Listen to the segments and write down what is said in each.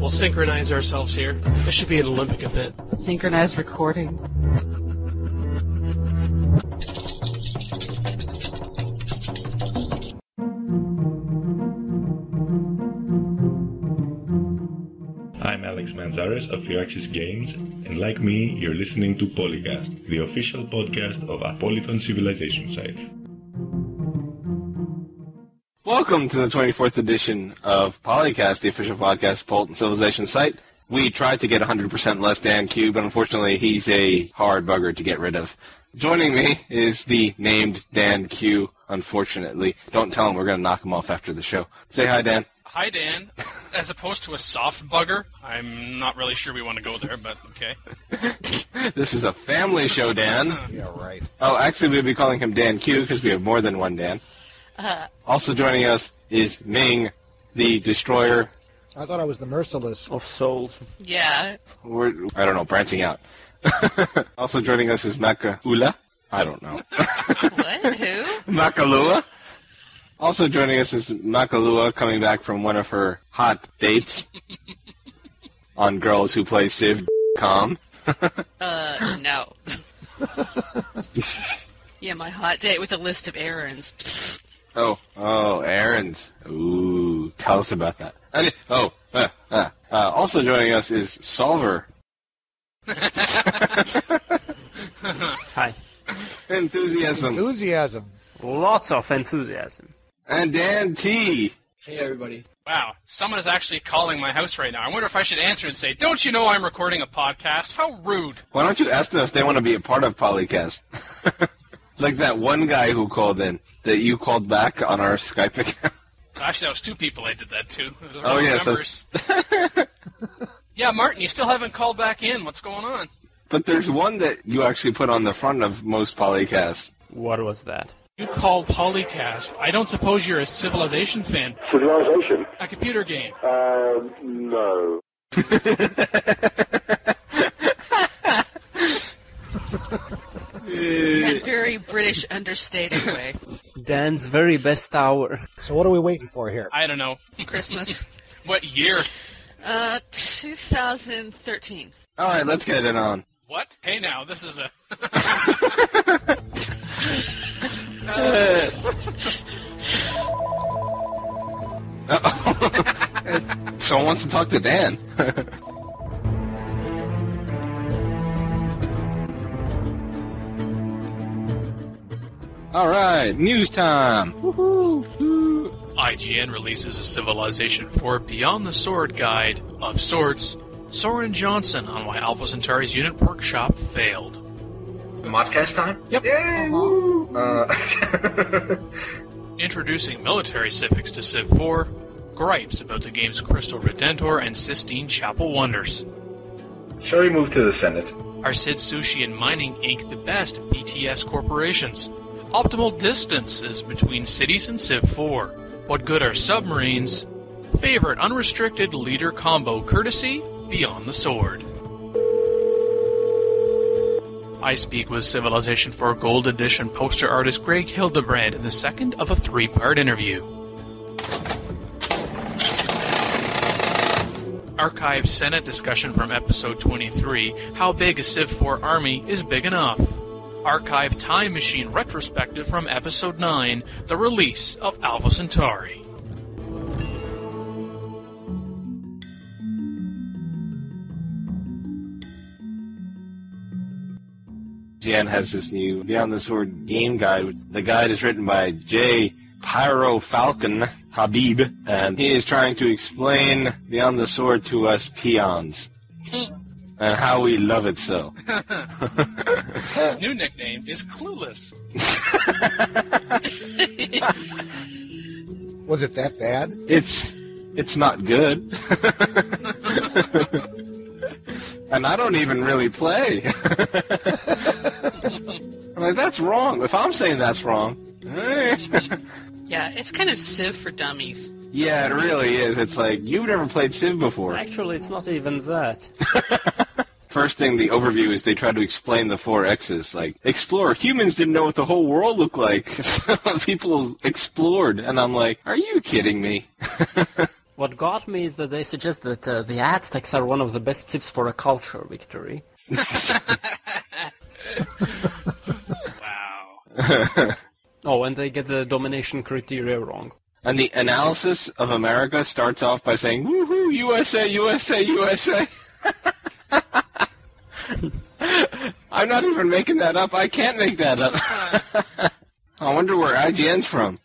We'll synchronize ourselves here. This should be an Olympic event. Synchronized recording. I'm Alex Manzares of Firaxis Games, and like me, you're listening to PolyCast, the official podcast of Apoliton Civilization site. Welcome to the 24th edition of PolyCast, the official podcast of Apoliton Civilization site. We tried to get 100% less DanQ, but unfortunately he's a hard bugger to get rid of. Joining me is the named DanQ, unfortunately. Don't tell him, we're going to knock him off after the show. Say hi, Dan. Hi, Dan. As opposed to a soft bugger, I'm not really sure we want to go there, but okay. This is a family show, Dan. Yeah, right. Oh, actually, we'd be calling him DanQ because we have more than one Dan. Also joining us is Ming, the destroyer. I thought I was the merciless. Of souls. Yeah. I don't know, branching out. Also joining us is Makaluha. I don't know. What? Who? Makaluha. Also joining us is Makaluha, coming back from one of her hot dates on girls who play Civ.com. No. Yeah, my hot date with a list of errands. Oh, errands. Ooh, tell us about that. Also joining us is Solver. Hi. Enthusiasm. Lots of enthusiasm. And DanT. Hey, everybody. Wow, someone is actually calling my house right now. I wonder if I should answer and say, don't you know I'm recording a podcast? How rude. Why don't you ask them if they want to be a part of PolyCast? Like that one guy who called in, that you called back on our Skype account. Actually, that was two people I did that to. Oh, yes. Yeah, Martin, you still haven't called back in. What's going on? But there's one that you actually put on the front of most PolyCasts. What was that? You called PolyCast. I don't suppose you're a Civilization fan. Civilization? A computer game. No. That very British understated way. Dan's very best hour. So what are we waiting for here? I don't know. Christmas. What year? 2013. All right, let's get it on. What? Hey, now, this is a... Someone wants to talk to Dan. All right, news time. Woohoo! IGN releases a Civilization 4 Beyond the Sword guide of sorts. Soren Johnson on why Alpha Centauri's unit workshop failed. ModCast time? Yep. Yay! Introducing military civics to Civ 4. Gripes about the game's Crystal Redentor and Sistine Chapel wonders. Shall we move to the Senate? Are Sid Sushi and Mining Inc. the best BTS corporations? Optimal distances between cities in Civ 4. What good are submarines? Favorite unrestricted leader combo courtesy? Beyond the Sword. I speak with Civilization 4 Gold Edition poster artist Greg Hildebrandt in the second of a three-part interview. Archived Senate discussion from Episode 23, How Big a Civ 4 Army is Big Enough. Archived Time Machine retrospective from Episode 9, The Release of Alpha Centauri. Jan has this new Beyond the Sword game guide. The guide is written by J. Pyro Falcon Habib, and he is trying to explain Beyond the Sword to us peons. And how we love it so. His new nickname is Clueless. Was it that bad? It's not good. And I don't even really play. I'm like, that's wrong. If I'm saying that's wrong. Yeah, it's kind of Civ for dummies. Yeah, it really is. It's like, you've never played Civ before. Actually, it's not even that. First thing, the overview is they try to explain the 4 X's. Like, explore. Humans didn't know what the whole world looked like. So people explored. And I'm like, are you kidding me? What got me is that they suggest that the Aztecs are one of the best tips for a culture victory. Wow. Oh, and they get the domination criteria wrong. And the analysis of America starts off by saying, woohoo, USA, USA, USA. I'm not even making that up. I can't make that up. I wonder where IGN's from.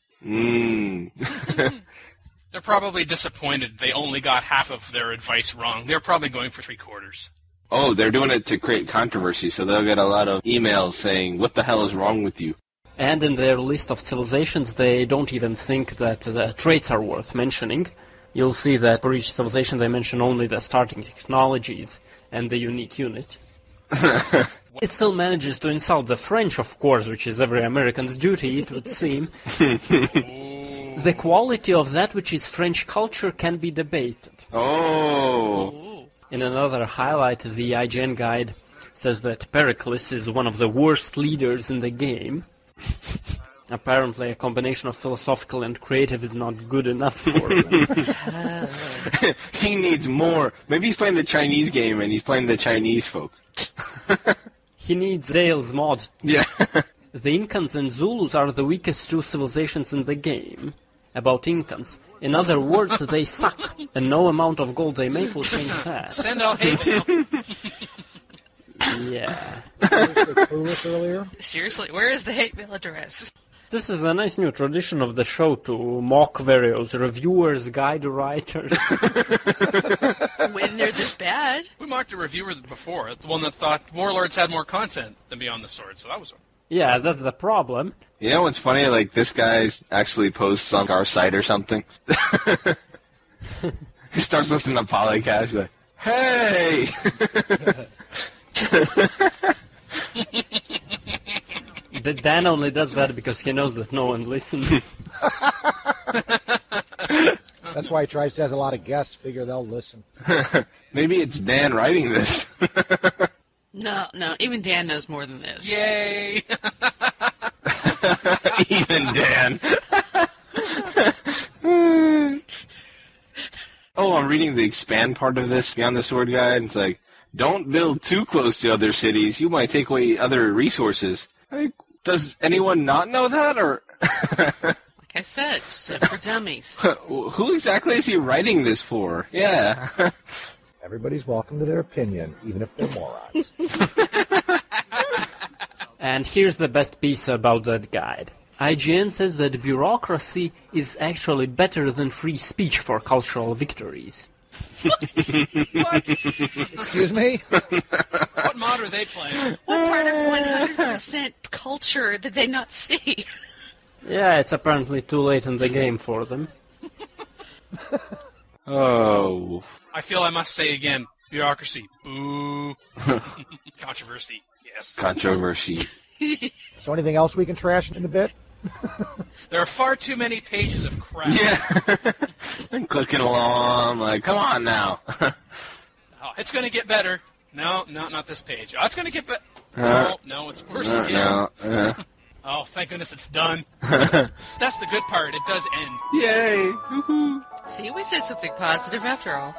They're probably disappointed they only got half of their advice wrong. They're probably going for 3/4. Oh, they're doing it to create controversy, so they'll get a lot of emails saying, what the hell is wrong with you? And in their list of civilizations, they don't even think that the traits are worth mentioning. You'll see that for each civilization, they mention only the starting technologies and the unique unit. It still manages to insult the French, of course, which is every American's duty, it would seem. The quality of that which is French culture can be debated. Oh. In another highlight, the IGN guide says that Pericles is one of the worst leaders in the game. Apparently, a combination of philosophical and creative is not good enough for him. He needs more. Maybe he's playing the Chinese game and he's playing the Chinese folk. He needs Dale's mod. Yeah. The Incans and Zulus are the weakest two civilizations in the game. About Incans. In other words, they suck, and no amount of gold they make will change that. Send out hate mail. Yeah. Clueless earlier? Seriously, where is the hate mail address? This is a nice new tradition of the show to mock various reviewers, guide writers. When they're this bad. We mocked a reviewer before, the one that thought Warlords had more content than Beyond the Sword, so that was... Yeah, that's the problem. You know what's funny? Like, this guy actually posts on our site or something. He starts listening to PolyCast, like, hey! Dan only does that because he knows that no one listens. That's why he tries to has a lot of guests, figure they'll listen. Maybe it's Dan writing this. No, even Dan knows more than this. Yay! Even Dan. Oh, I'm reading the expand part of this Beyond the Sword guide, and it's like, don't build too close to other cities. You might take away other resources. Like, does anyone not know that, or... Like I said, Civ for dummies. Who exactly is he writing this for? Yeah. Everybody's welcome to their opinion, even if they're morons. And here's the best piece about that guide. IGN says that bureaucracy is actually better than free speech for cultural victories. What? Excuse me? What mod are they playing? What part of 100% culture did they not see? Yeah, it's apparently too late in the game for them. Oh. I feel I must say again, bureaucracy, boo. Controversy, yes. Controversy. So anything else we can trash in a bit? There are far too many pages of crap. Yeah. I'm clicking along, like, come on now. Oh, it's going to get better. No, not this page. Oh, it's going to get better. No, it's worse again. Oh, thank goodness it's done. That's the good part. It does end. Yay. Woo-hoo. See, we said something positive after all.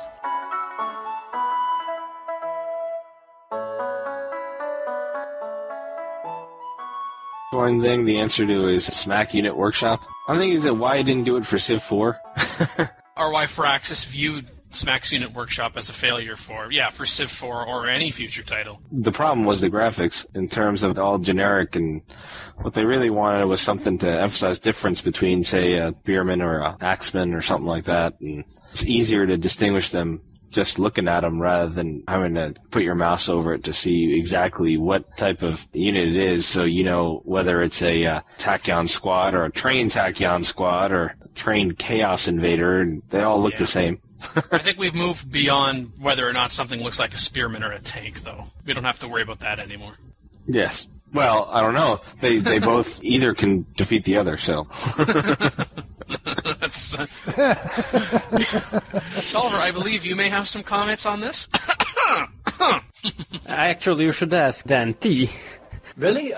One thing the answer to is Smack Unit Workshop. I'm thinking is why I didn't do it for Civ 4. Or why Firaxis viewed Smack's Unit Workshop as a failure for Civ 4 or any future title. The problem was the graphics in terms of all generic, and what they really wanted was something to emphasize difference between, say, a Spearman or a Axeman or something like that. And it's easier to distinguish them just looking at them rather than having to put your mouse over it to see exactly what type of unit it is, so you know whether it's a Tachyon squad or a trained Tachyon squad or a trained Chaos Invader, and they all look the same. I think we've moved beyond whether or not something looks like a spearman or a tank, though. We don't have to worry about that anymore. Yes. Well, I don't know. They both either can defeat the other, so... Solver, I believe you may have some comments on this. Actually, you should ask DanT. Really?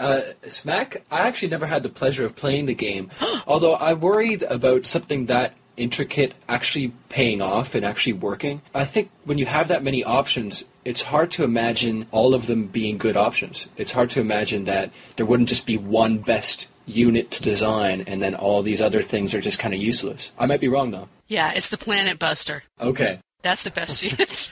Smack? I actually never had the pleasure of playing the game, although I worried about something that intricate actually paying off and actually working. I think when you have that many options, it's hard to imagine all of them being good options. It's hard to imagine that there wouldn't just be one best unit to design and then all these other things are just kind of useless. I might be wrong, though. Yeah, it's the Planet Buster. Okay. That's the best unit.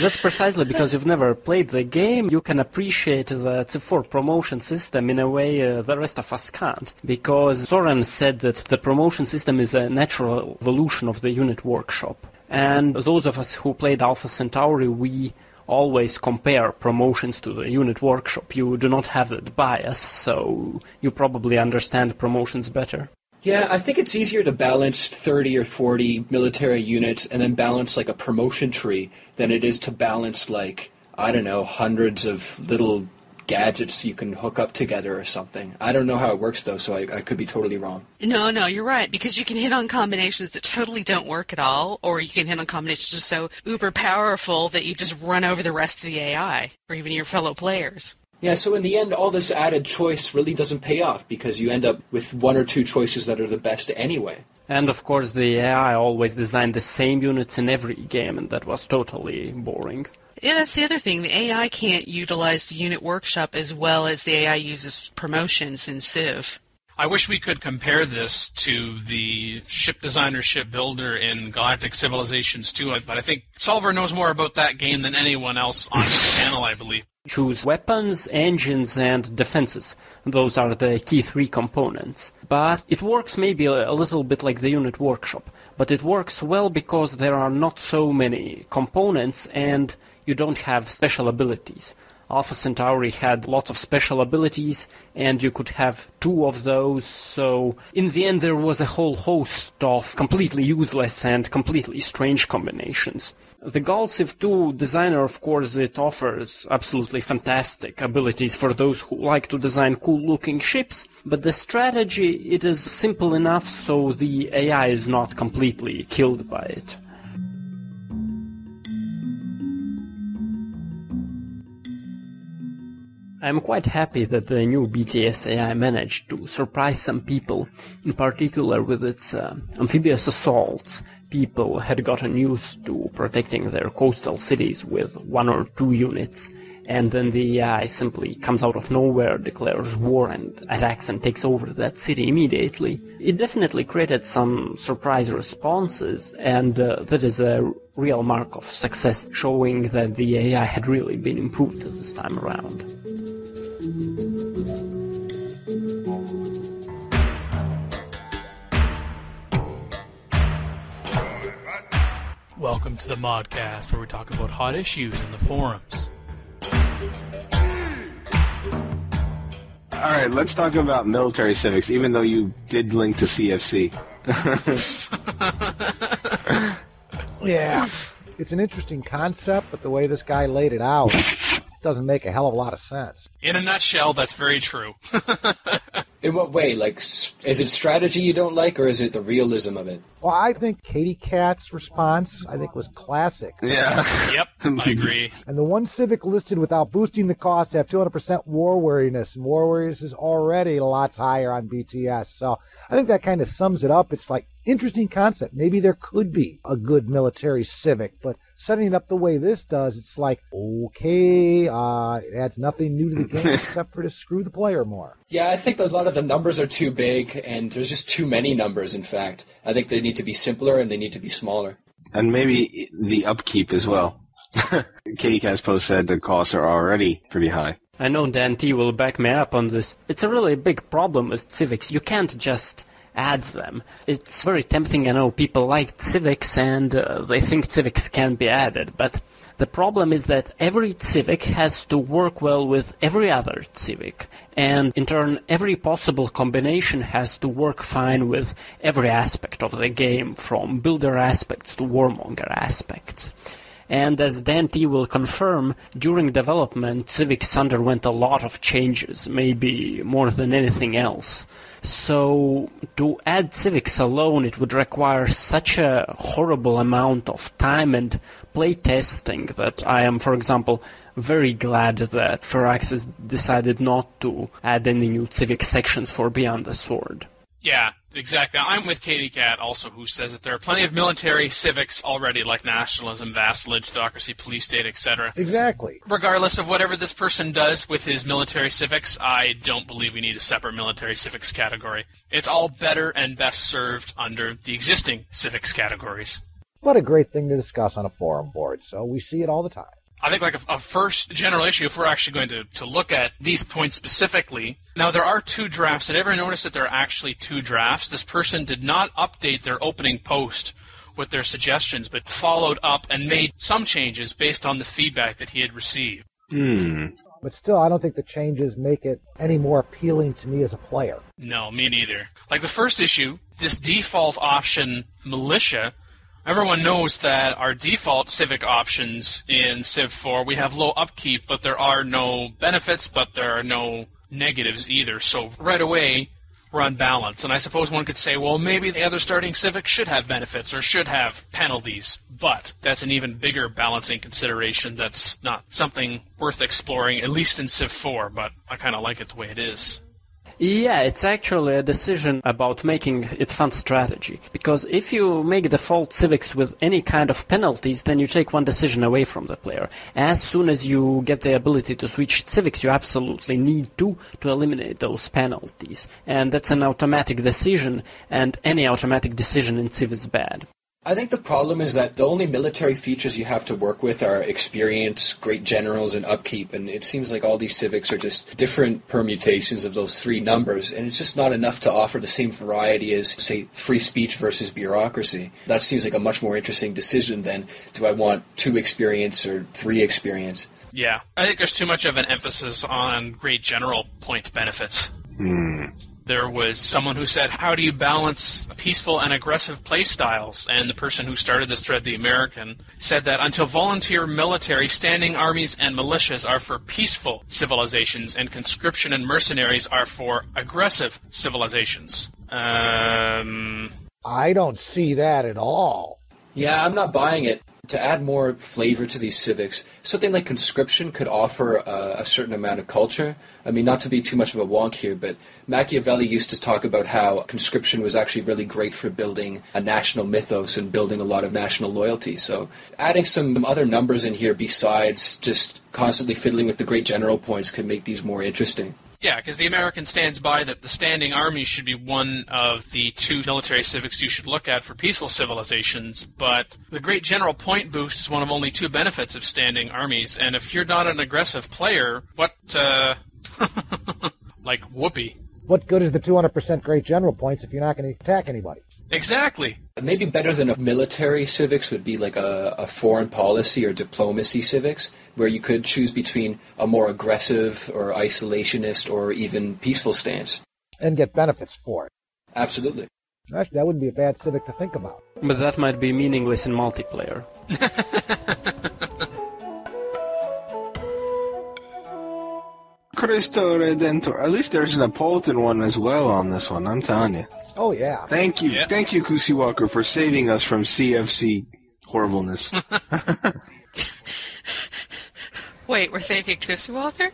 That's precisely because you've never played the game. You can appreciate the Civ4 promotion system in a way the rest of us can't. Because Soren said that the promotion system is a natural evolution of the unit workshop. And those of us who played Alpha Centauri, we always compare promotions to the unit workshop. You do not have that bias, so you probably understand promotions better. Yeah, I think it's easier to balance 30 or 40 military units and then balance like a promotion tree than it is to balance like, I don't know, hundreds of little gadgets you can hook up together or something. I don't know how it works though, so I could be totally wrong. No, you're right, because you can hit on combinations that totally don't work at all, or you can hit on combinations just so uber powerful that you just run over the rest of the AI, or even your fellow players. Yeah, so in the end, all this added choice really doesn't pay off because you end up with one or two choices that are the best anyway. And of course the AI always designed the same units in every game, and that was totally boring. Yeah, that's the other thing. The AI can't utilize the unit workshop as well as the AI uses promotions in Civ. I wish we could compare this to the ship designer, ship builder in Galactic Civilizations 2, but I think Solver knows more about that game than anyone else on this panel, I believe. Choose weapons, engines, and defenses. Those are the key three components. But it works maybe a little bit like the unit workshop. But it works well because there are not so many components and you don't have special abilities. Alpha Centauri had lots of special abilities, and you could have 2 of those, so in the end there was a whole host of completely useless and completely strange combinations. The GAL Civ 2 designer, of course, it offers absolutely fantastic abilities for those who like to design cool-looking ships, but the strategy, it is simple enough so the AI is not completely killed by it. I'm quite happy that the new BTS AI managed to surprise some people, in particular with its amphibious assaults. People had gotten used to protecting their coastal cities with 1 or 2 units, and then the AI simply comes out of nowhere, declares war, and attacks and takes over that city immediately. It definitely created some surprise responses, and that is a real mark of success, showing that the AI had really been improved this time around. Welcome to the ModCast, where we talk about hot issues in the forums. Alright, let's talk about military civics, even though you did link to CFC. Yeah, it's an interesting concept, but the way this guy laid it out doesn't make a hell of a lot of sense. In a nutshell, that's very true. In what way? Like, is it strategy you don't like, or is it the realism of it? Well, I think Katie Cat's response, was classic. Yeah. Yep, I agree. And the one civic listed without boosting the cost have 200% war weariness, and war weariness is already lots higher on BTS. So I think that kind of sums it up. It's like, interesting concept. Maybe there could be a good military civic, but setting it up the way this does, it's like, okay, it adds nothing new to the game except for to screw the player more. Yeah, I think a lot of the numbers are too big, and there's just too many numbers, in fact. I think they need to be simpler, and they need to be smaller. And maybe the upkeep as well. Katie Cat's post said the costs are already pretty high. I know DanT will back me up on this. It's a really big problem with civics. You can't just add them. It's very tempting. I know people like civics and they think civics can be added, but the problem is that every civic has to work well with every other civic, and in turn every possible combination has to work fine with every aspect of the game, from builder aspects to warmonger aspects. And as DanT will confirm, during development, civics underwent a lot of changes, maybe more than anything else. So to add civics alone, it would require such a horrible amount of time and play testing that I am, for example, very glad that Firaxis decided not to add any new civic sections for Beyond the Sword. Yeah, exactly. I'm with Katie Cat also, who says that there are plenty of military civics already, like nationalism, vassalage, theocracy, police state, etc. Exactly. Regardless of whatever this person does with his military civics, I don't believe we need a separate military civics category. It's all better and best served under the existing civics categories. What a great thing to discuss on a forum board, so we see it all the time. I think like a first general issue, if we're actually going to look at these points specifically. Now, there are 2 drafts. Did I ever notice that there are actually 2 drafts? This person did not update their opening post with their suggestions, but followed up and made some changes based on the feedback that he had received. But still, I don't think the changes make it any more appealing to me as a player. No, me neither. Like the first issue, this default option, militia, everyone knows that our default civic options in Civ 4, we have low upkeep, but there are no benefits, but there are no negatives either. So right away, we're unbalanced. And I suppose one could say, well, maybe the other starting civics should have benefits or should have penalties. But that's an even bigger balancing consideration that's not something worth exploring, at least in Civ 4, but I kind of like it the way it is. Yeah, it's actually a decision about making it fun strategy. Because if you make default civics with any kind of penalties, then you take one decision away from the player. As soon as you get the ability to switch civics, you absolutely need to eliminate those penalties. And that's an automatic decision, and any automatic decision in Civ is bad. I think the problem is that the only military features you have to work with are experience, great generals, and upkeep, and it seems like all these civics are just different permutations of those 3 numbers, and it's just not enough to offer the same variety as, say, free speech versus bureaucracy. That seems like a much more interesting decision than, do I want 2 experience or 3 experience? Yeah, I think there's too much of an emphasis on great general point benefits. There was someone who said, how do you balance peaceful and aggressive play styles? And the person who started this thread, the American, said that until volunteer military, standing armies and militias are for peaceful civilizations, and conscription and mercenaries are for aggressive civilizations. I don't see that at all. Yeah, I'm not buying it. To add more flavor to these civics, something like conscription could offer a certain amount of culture. I mean, not to be too much of a wonk here, but Machiavelli used to talk about how conscription was actually really great for building a national mythos and building a lot of national loyalty. So adding some other numbers in here besides just constantly fiddling with the great general points could make these more interesting. Yeah, because the American stands by that the standing army should be one of the 2 military civics you should look at for peaceful civilizations, but the great general point boost is one of only 2 benefits of standing armies, and if you're not an aggressive player, what, like, whoopee. What good is the 200% great general points if you're not going to attack anybody? Exactly. Maybe better than a military civics would be like a foreign policy or diplomacy civics, where you could choose between a more aggressive or isolationist or even peaceful stance. And get benefits for it. Absolutely. Actually, that wouldn't be a bad civic to think about. But that might be meaningless in multiplayer. Cristo Redentor. At least there's a Napolitan one as well on this one, I'm telling you. Oh, yeah. Thank you. Yeah. Thank you, Kusi Walker, for saving us from CFC horribleness. Wait, we're thanking Kusi Walker?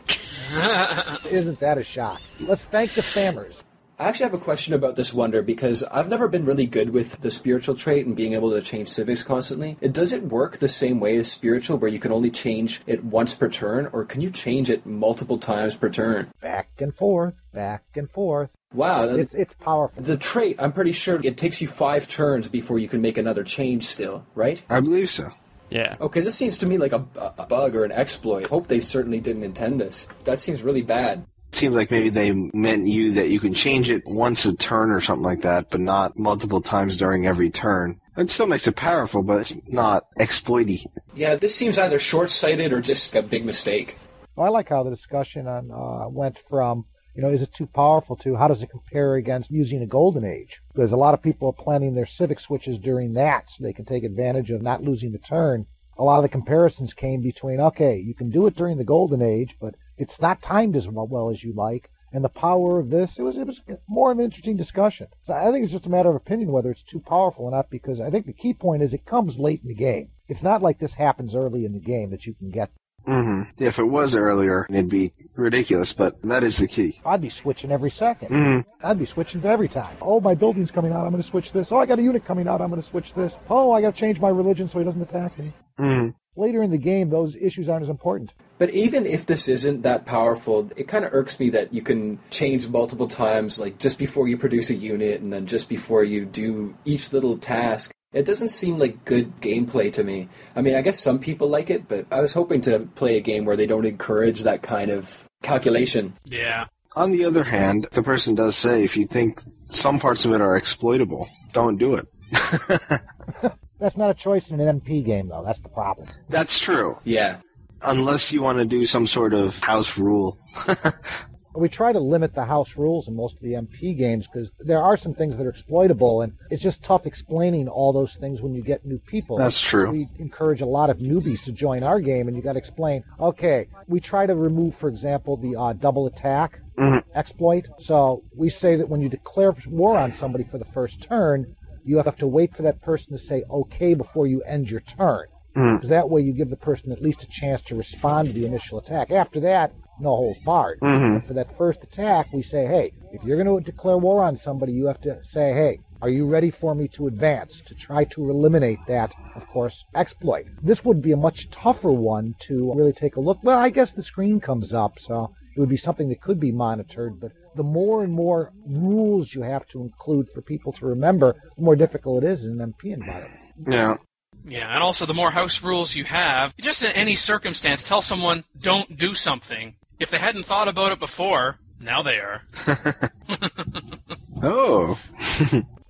Isn't that a shock? Let's thank the spammers. I actually have a question about this wonder, because I've never been really good with the spiritual trait and being able to change civics constantly. Does it work the same way as spiritual, where you can only change it once per turn, or can you change it multiple times per turn? Back and forth, back and forth. Wow. It's powerful. The trait, I'm pretty sure it takes you 5 turns before you can make another change still, right? I believe so. Yeah. Okay, this seems to me like a bug or an exploit. Hope they certainly didn't intend this. That seems really bad. Seems like maybe they meant that you can change it once a turn or something like that, but not multiple times during every turn. It still makes it powerful, but it's not exploity. Yeah, this seems either short-sighted or just a big mistake. Well, I like how the discussion on went from, is it too powerful to how does it compare against using a golden age? Because a lot of people are planning their civic switches during that so they can take advantage of not losing the turn. A lot of the comparisons came between, okay, you can do it during the golden age, but it's not timed as well as you like, and the power of this, it was more of an interesting discussion. So I think it's just a matter of opinion whether it's too powerful or not, because I think the key point is it comes late in the game. It's not like this happens early in the game that you can get Mm-hmm. If it was earlier, it'd be ridiculous, but that is the key. I'd be switching every second. Mm-hmm. I'd be switching every time. Oh, my building's coming out, I'm going to switch this. Oh, I got a unit coming out, I'm going to switch this. Oh, I got to change my religion so he doesn't attack me. Mm-hmm. Later in the game, those issues aren't as important. But even if this isn't that powerful, it kind of irks me that you can change multiple times, like just before you produce a unit and then just before you do each little task. It doesn't seem like good gameplay to me. I mean, I guess some people like it, but I was hoping to play a game where they don't encourage that kind of calculation. Yeah. On the other hand, the person does say if you think some parts of it are exploitable, don't do it. That's not a choice in an MP game, though. That's the problem. That's true. Yeah. Unless you want to do some sort of house rule. We try to limit the house rules in most of the MP games because there are some things that are exploitable, and it's just tough explaining all those things when you get new people. That's true. We encourage a lot of newbies to join our game, and you got to explain, okay, we try to remove, for example, the double attack exploit. So we say that when you declare war on somebody for the first turn, you have to wait for that person to say okay before you end your turn. Because that way you give the person at least a chance to respond to the initial attack. After that, no holds barred. But for that first attack, we say, hey, if you're going to declare war on somebody, you have to say, hey, are you ready for me to advance, to try to eliminate that, of course, exploit. This would be a much tougher one to really take a look. Well, I guess the screen comes up, so it would be something that could be monitored, but the more and more rules you have to include for people to remember, the more difficult it is in an MP environment. Yeah. Yeah, and also the more house rules you have, just in any circumstance, tell someone, don't do something. If they hadn't thought about it before, now they are. Oh.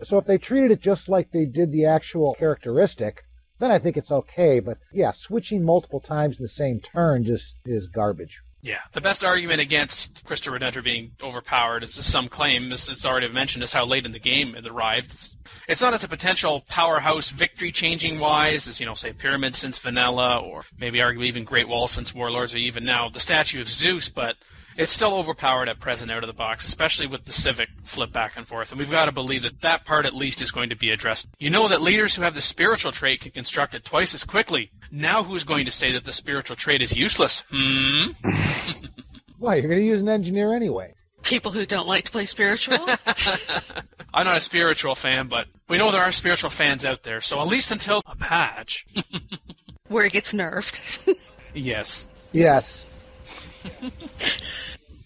So if they treated it just like they did the actual characteristic, then I think it's okay. But yeah, switching multiple times in the same turn just is garbage. Yeah, the best argument against Crystal Redentor being overpowered, as some claim, as it's already mentioned, is how late in the game it arrived. It's not as a potential powerhouse victory-changing wise as, say, Pyramid since Vanilla, or maybe arguably even Great Wall since Warlords, or even now the Statue of Zeus, but it's still overpowered at present out of the box, especially with the Civic flip back and forth, and we've got to believe that that part at least is going to be addressed. You know that leaders who have the spiritual trait can construct it twice as quickly. Now who's going to say that the spiritual trait is useless? Well, you're going to use an engineer anyway. People who don't like to play spiritual? I'm not a spiritual fan, but we know there are spiritual fans out there, so at least until a patch. Where it gets nerfed. Yes. Yes.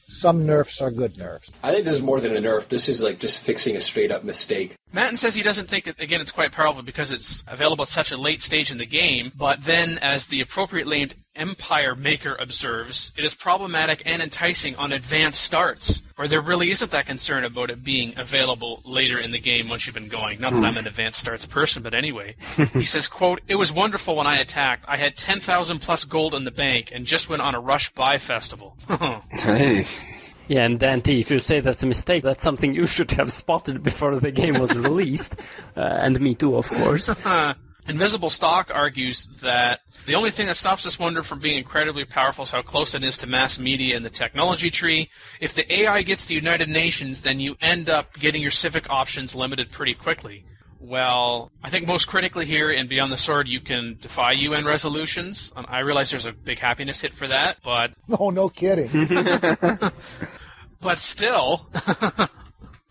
Some nerfs are good nerfs. I think this is more than a nerf. This is like just fixing a straight-up mistake. Matten says he doesn't think, again, it's quite powerful because it's available at such a late stage in the game, but then, as the appropriately named Empire Maker observes, it is problematic and enticing on advanced starts, where there really isn't that concern about it being available later in the game once you've been going. Not that I'm an advanced starts person, but anyway. He says, quote, "It was wonderful when I attacked. I had 10,000 plus gold in the bank and just went on a rush buy festival." Hey. Yeah, and DanT, if you say that's a mistake, that's something you should have spotted before the game was released. And me too, of course. Invisible Stock argues that the only thing that stops this wonder from being incredibly powerful is how close it is to mass media and the technology tree. If the AI gets the United Nations, then you end up getting your civic options limited pretty quickly. Well, I think most critically here in Beyond the Sword, you can defy UN resolutions. I realize there's a big happiness hit for that, but... Oh, no kidding. But still...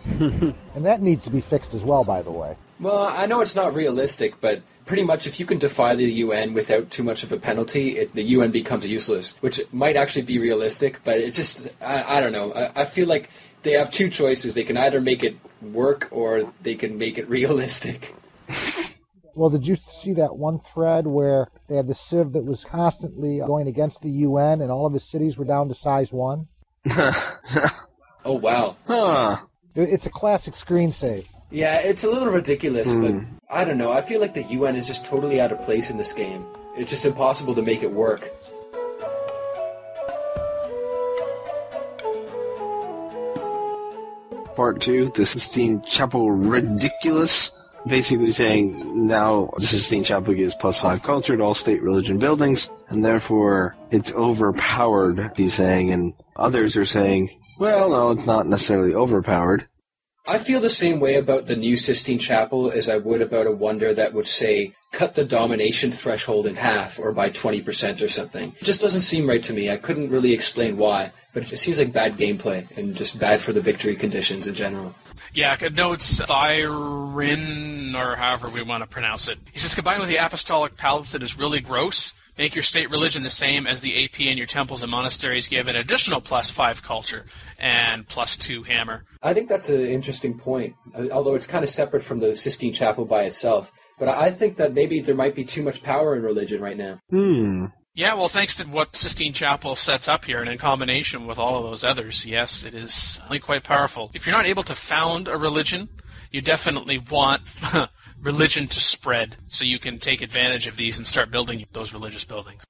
And that needs to be fixed as well, by the way. Well, I know it's not realistic, but pretty much if you can defy the UN without too much of a penalty, the UN becomes useless, which might actually be realistic, but it just, I don't know. I feel like they have two choices. They can either make it work or they can make it realistic. Well, did you see that one thread where they had the Civ that was constantly going against the UN and all of the cities were down to size 1? Oh, wow. Huh. It's a classic screen save. Yeah, it's a little ridiculous, but I don't know. I feel like the UN is just totally out of place in this game. It's just impossible to make it work. Part 2, the Sistine Chapel Ridiculous. Basically saying now the Sistine Chapel gives +5 culture to all state religion buildings, and therefore it's overpowered, he's saying, and others are saying, well, no, it's not necessarily overpowered. I feel the same way about the new Sistine Chapel as I would about a wonder that would say, cut the domination threshold in half or by 20% or something. It just doesn't seem right to me. I couldn't really explain why, but it seems like bad gameplay and just bad for the victory conditions in general. Yeah, notes Thyrin, or however we want to pronounce it. He says, combined with the apostolic palace, it is really gross. Make your state religion the same as the AP in your temples and monasteries. Give an additional +5 culture and +2 hammer. I think that's an interesting point, although it's kind of separate from the Sistine Chapel by itself. But I think that maybe there might be too much power in religion right now. Yeah, well, thanks to what Sistine Chapel sets up here, and in combination with all of those others, yes, it is really quite powerful. If you're not able to found a religion, you definitely want religion to spread so you can take advantage of these and start building those religious buildings.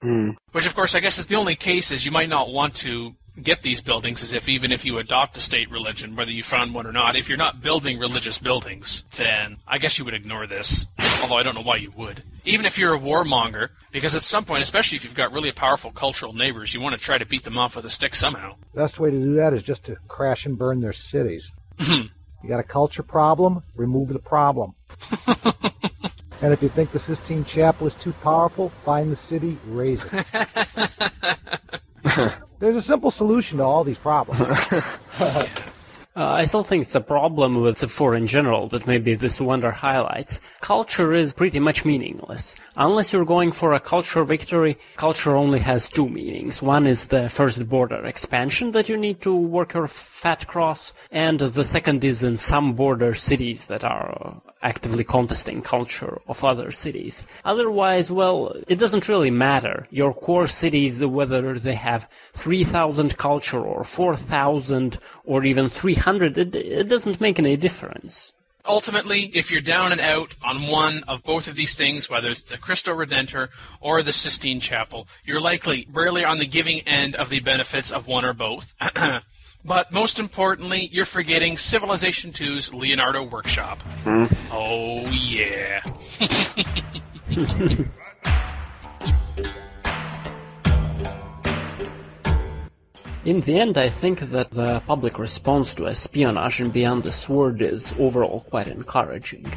Which, of course, I guess is the only case is you might not want to get these buildings as if even if you adopt a state religion, whether you found one or not, if you're not building religious buildings, then I guess you would ignore this, although I don't know why you would. Even if you're a warmonger, because at some point, especially if you've got really powerful cultural neighbors, you want to try to beat them off with a stick somehow. The best way to do that is just to crash and burn their cities. You got a culture problem? Remove the problem. And if you think the Sistine Chapel is too powerful, find the city, raise it. There's a simple solution to all these problems. I still think it's a problem with Civ 4 in general that maybe this wonder highlights. Culture is pretty much meaningless. Unless you're going for a culture victory, culture only has two meanings. One is the first border expansion that you need to work your fat across, and the second is in some border cities that are actively contesting culture of other cities. Otherwise, well, it doesn't really matter. Your core cities, whether they have 3,000 culture or 4,000 or even 300, it doesn't make any difference. Ultimately, if you're down and out on one of both of these things, whether it's the Cristo Redentor or the Sistine Chapel, you're likely rarely on the giving end of the benefits of one or both. But most importantly, you're forgetting Civilization II's Leonardo Workshop. Oh, yeah. In the end, I think that the public response to espionage in Beyond the Sword is overall quite encouraging.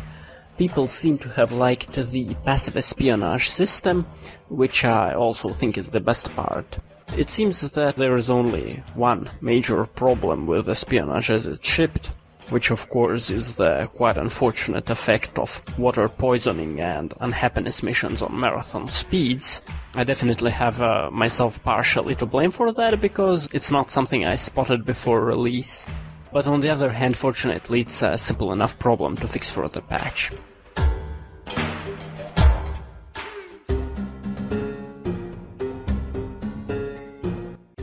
People seem to have liked the passive espionage system, which I also think is the best part. It seems that there is only one major problem with espionage as it's shipped, which of course is the quite unfortunate effect of water poisoning and unhappiness missions on marathon speeds. I definitely have myself partially to blame for that because it's not something I spotted before release. But on the other hand, fortunately, it's a simple enough problem to fix for the patch.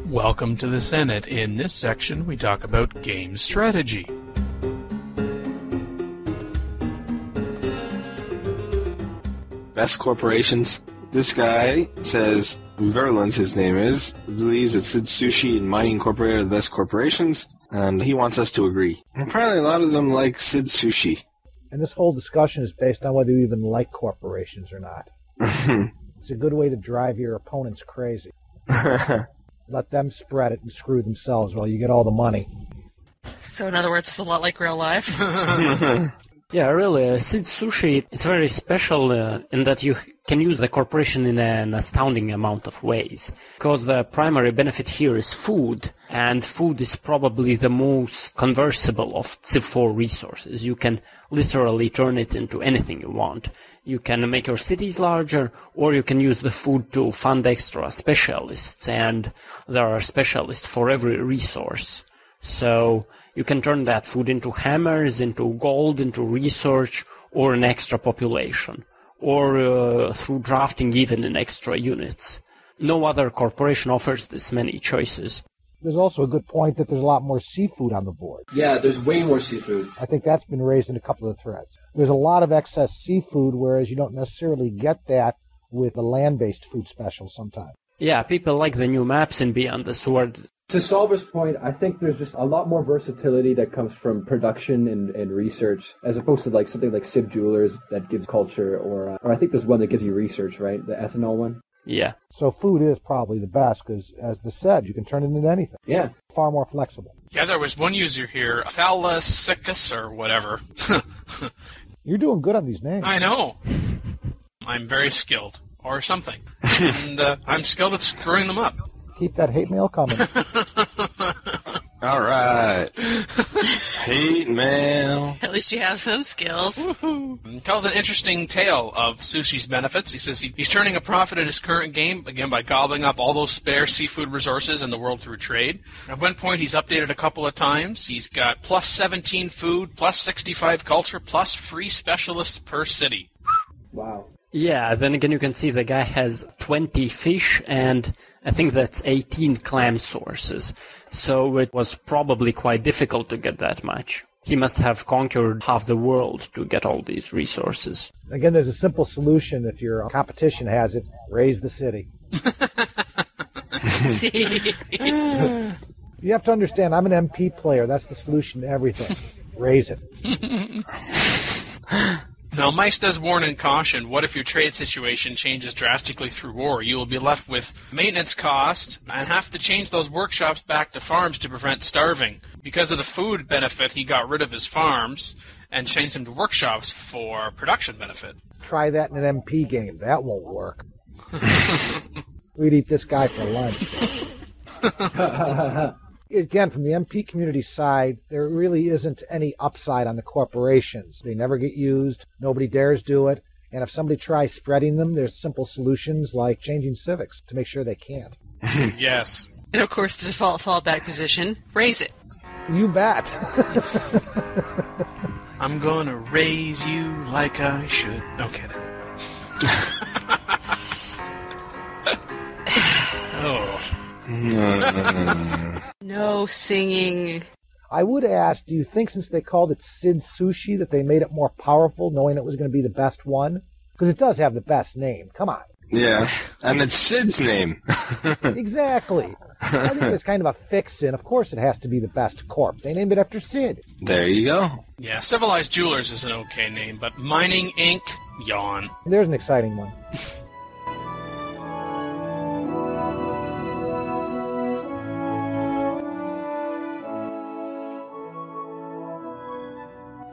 Welcome to the Senate. In this section, we talk about game strategy. Best corporations. This guy says, Verlins his name is, believes that Sid Sushi and Mining Incorporated are the best corporations, and he wants us to agree. And apparently a lot of them like Sid Sushi. And this whole discussion is based on whether you even like corporations or not. It's a good way to drive your opponents crazy. Let them spread it and screw themselves while you get all the money. So in other words, it's a lot like real life? Yeah, really, Sid Sushi, it's very special in that you can use the corporation in an astounding amount of ways. Because the primary benefit here is food, and food is probably the most conversible of Civ 4 resources. You can literally turn it into anything you want. You can make your cities larger, or you can use the food to fund extra specialists, and there are specialists for every resource. So you can turn that food into hammers, into gold, into research, or an extra population, or through drafting even in extra units. No other corporation offers this many choices. There's also a good point that there's a lot more seafood on the board. Yeah, there's way more seafood. I think that's been raised in a couple of threads. There's a lot of excess seafood, whereas you don't necessarily get that with the land-based food specials sometimes. Yeah, people like the new maps in Beyond the Sword. To Solver's point, I think there's just a lot more versatility that comes from production and research, as opposed to like something like Civ Jewelers that gives culture, or I think there's one that gives you research, right? The ethanol one. Yeah. So food is probably the best because, as the said, you can turn it into anything. Yeah. Far more flexible. Yeah, there was one user here, PolyCast or whatever. You're doing good on these names. I know. I'm very skilled, or something. And I'm skilled at screwing them up. Keep that hate mail coming. All right. Hate mail. At least you have some skills. He tells an interesting tale of Sushi's benefits. He says he's turning a profit in his current game, again, by gobbling up all those spare seafood resources in the world through trade. At one point, he's updated a couple of times. He's got plus 17 food, plus 65 culture, plus free specialists per city. Wow. Yeah, then again you can see the guy has 20 fish and I think that's 18 clam sources. So it was probably quite difficult to get that much. He must have conquered half the world to get all these resources. Again, there's a simple solution if your competition has it. Raise the city. You have to understand, I'm an MP player. That's the solution to everything. Raise it. Now, Mice does warn and caution, what if your trade situation changes drastically through war? You will be left with maintenance costs and have to change those workshops back to farms to prevent starving. Because of the food benefit, he got rid of his farms and changed them to workshops for production benefit. Try that in an MP game. That won't work. We'd eat this guy for lunch. Again, from the MP community side, there really isn't any upside on the corporations. They never get used. Nobody dares do it. And if somebody tries spreading them, there's simple solutions like changing civics to make sure they can't. Yes. And of course, the default fallback position, raise it. You bet. I'm gonna raise you like I should. No kidding. Oh. No singing. I would ask, do you think since they called it Sid Sushi that they made it more powerful knowing it was going to be the best one? Because it does have the best name. Come on. Yeah, and it's Sid's name. Exactly. I think it's kind of a fix-in. Of course it has to be the best corp. They named it after Sid. There you go. Yeah, Civilized Jewelers is an okay name, but Mining Inc., yawn. There's an exciting one.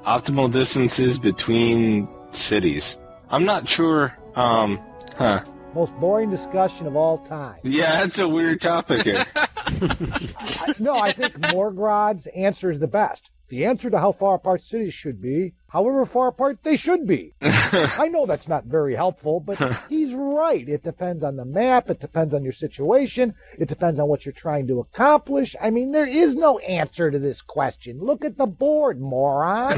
Optimal distances between cities. I'm not sure, Most boring discussion of all time. Yeah, that's a weird topic here. I think Morgrod's answer is the best. The answer to how far apart cities should be, however far apart they should be. I know that's not very helpful, but he's right. It depends on the map. It depends on your situation. It depends on what you're trying to accomplish. I mean, there is no answer to this question. Look at the board, moron.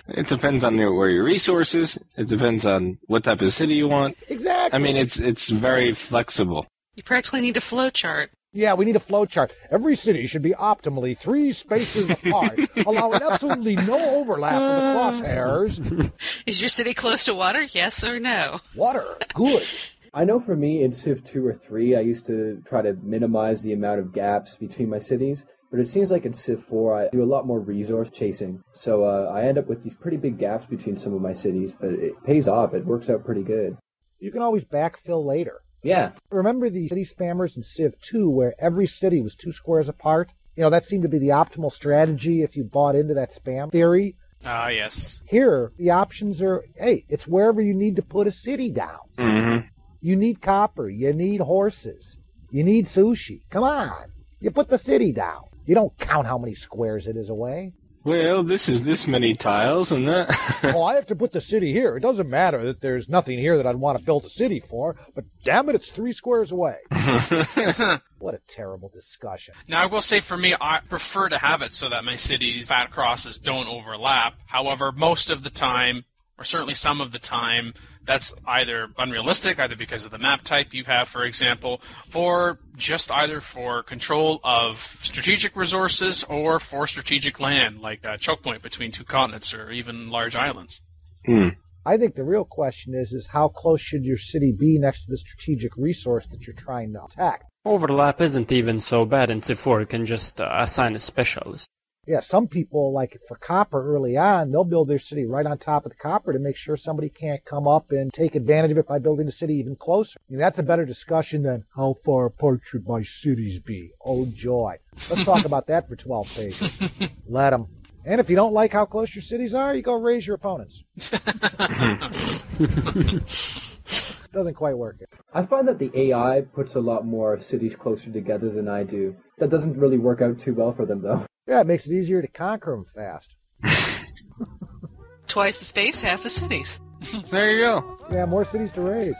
It depends on where your resources. It depends on what type of city you want. Exactly. I mean, it's very flexible. You practically need a flow chart. Yeah, we need a flow chart. Every city should be optimally 3 spaces apart, allowing absolutely no overlap with the crosshairs. Is your city close to water? Yes or no? Water. Good. I know for me, in Civ 2 or 3, I used to try to minimize the amount of gaps between my cities. But it seems like in Civ 4, I do a lot more resource chasing. So I end up with these pretty big gaps between some of my cities. But it pays off. It works out pretty good. You can always backfill later. Yeah. Remember the city spammers in Civ 2 where every city was 2 squares apart? You know, that seemed to be the optimal strategy if you bought into that spam theory. Ah, yes. Here, the options are, hey, it's wherever you need to put a city down. Mm-hmm. You need copper. You need horses. You need sushi. Come on. You put the city down. You don't count how many squares it is away. Well, this is this many tiles and that. Oh, I have to put the city here. It doesn't matter that there's nothing here that I'd want to build a city for, but damn it, it's 3 squares away. What a terrible discussion. Now, I will say for me, I prefer to have it so that my city's fat crosses don't overlap. However, most of the time, or certainly some of the time, that's either unrealistic, either because of the map type you have, for example, or just either for control of strategic resources or for strategic land, like a choke point between 2 continents or even large islands. I think the real question is how close should your city be next to the strategic resource that you're trying to attack? Overlap isn't even so bad in Civ 4. You can just assign a specialist. Yeah, some people, like for copper early on, they'll build their city right on top of the copper to make sure somebody can't come up and take advantage of it by building the city even closer. I mean, that's a better discussion than how far apart should my cities be? Oh, joy. Let's talk about that for 12 pages. Let them. And if you don't like how close your cities are, you go raise your opponents. Doesn't quite work. I find that the AI puts a lot more cities closer together than I do. That doesn't really work out too well for them, though. Yeah, it makes it easier to conquer them fast. Twice the space, half the cities. There you go. Yeah, more cities to raise.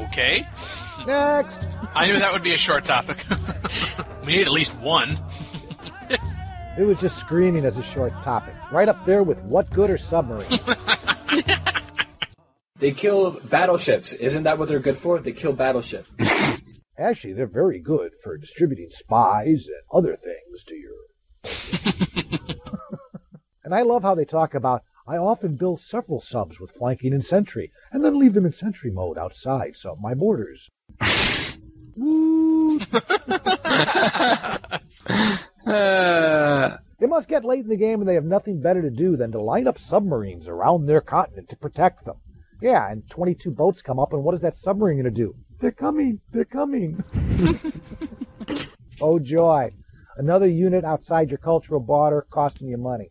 Okay. Next. I knew that would be a short topic. We need at least one. It was just screaming as a short topic. Right up there with what good are submarines? They kill battleships. Isn't that what they're good for? They kill battleships. Actually, they're very good for distributing spies and other things to your... And I love how they talk about, I often build several subs with flanking and sentry, and then leave them in sentry mode outside, so my borders. Woo! It must get late in the game and they have nothing better to do than to line up submarines around their continent to protect them. Yeah, and 22 boats come up, and what is that submarine going to do? They're coming. They're coming. Oh, joy. Another unit outside your cultural border costing you money.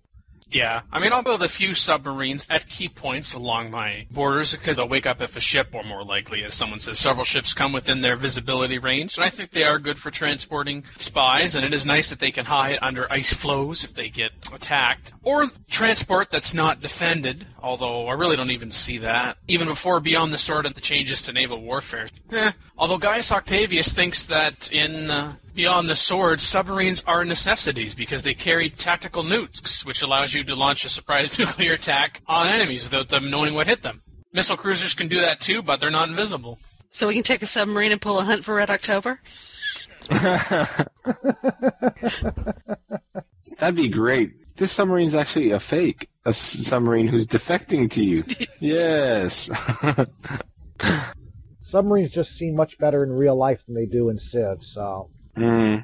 Yeah, I mean, I'll build a few submarines at key points along my borders because they'll wake up if a ship, or more likely, as someone says, several ships come within their visibility range. And I think they are good for transporting spies, and it is nice that they can hide under ice floes if they get attacked. Or transport that's not defended, although I really don't even see that. Even before Beyond the Sword and the changes to naval warfare. Although Gaius Octavius thinks that in... Beyond the Sword, submarines are necessities because they carry tactical nukes, which allows you to launch a surprise nuclear attack on enemies without them knowing what hit them. Missile cruisers can do that too, but they're not invisible. So we can take a submarine and pull a hunt for Red October? That'd be great. This submarine's actually a fake. A submarine who's defecting to you. Yes. Submarines just seem much better in real life than they do in Civ, so... I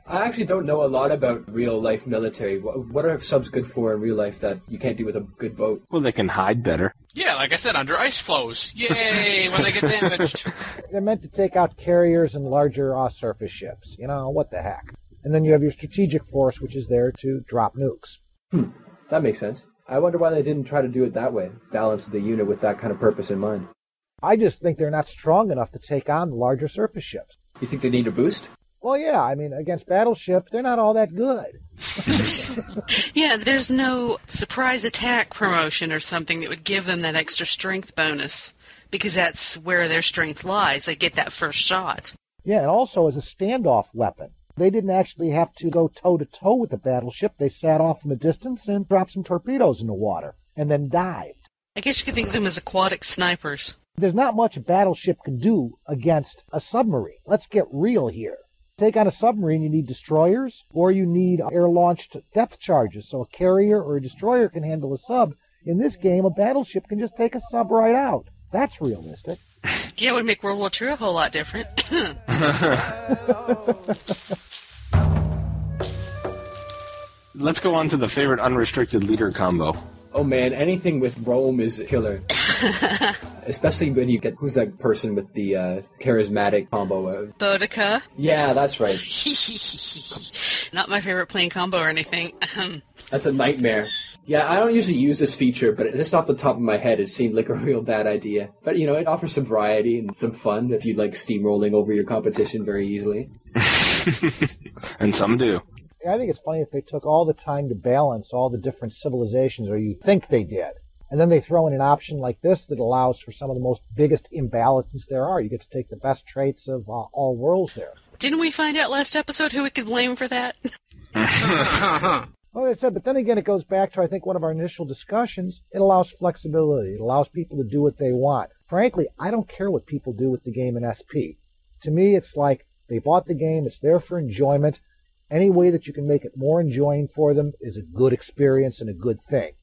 actually don't know a lot about real-life military. What are subs good for in real life that you can't do with a good boat? Well, they can hide better. Yeah, like I said, under ice floes. Yay, when they get damaged. They're meant to take out carriers and larger surface ships. You know, what the heck. And then you have your strategic force, which is there to drop nukes. That makes sense. I wonder why they didn't try to do it that way, balance the unit with that kind of purpose in mind. I just think they're not strong enough to take on the larger surface ships. You think they need a boost? Well, yeah, I mean, against battleships, they're not all that good. Yeah, there's no surprise attack promotion or something that would give them that extra strength bonus, because that's where their strength lies. They get that first shot. Yeah, and also as a standoff weapon. They didn't actually have to go toe-to-toe with the battleship. They sat off from a distance and dropped some torpedoes in the water, and then dived. I guess you could think of them as aquatic snipers. There's not much a battleship can do against a submarine. Let's get real here. Take on a submarine, you need destroyers, or you need air-launched depth charges, so a carrier or a destroyer can handle a sub. In this game, a battleship can just take a sub right out. That's realistic. Yeah, it would make World War II a whole lot different. Let's go on to the favorite unrestricted leader combo. Oh man, anything with Rome is a killer. Especially when you get, who's that person with the charismatic combo? Boudica? Yeah, that's right. Not my favorite playing combo or anything. That's a nightmare. Yeah, I don't usually use this feature, but just off the top of my head, it seemed like a real bad idea. But, you know, it offers some variety and some fun if you like steamrolling over your competition very easily. And some do. I think it's funny that they took all the time to balance all the different civilizations, or you think they did. And then they throw in an option like this that allows for some of the most biggest imbalances there are. You get to take the best traits of all worlds there. Didn't we find out last episode who we could blame for that? Well, I said, but then again, it goes back to, I think, one of our initial discussions. It allows flexibility. It allows people to do what they want. Frankly, I don't care what people do with the game in SP. To me, it's like they bought the game. It's there for enjoyment. Any way that you can make it more enjoying for them is a good experience and a good thing.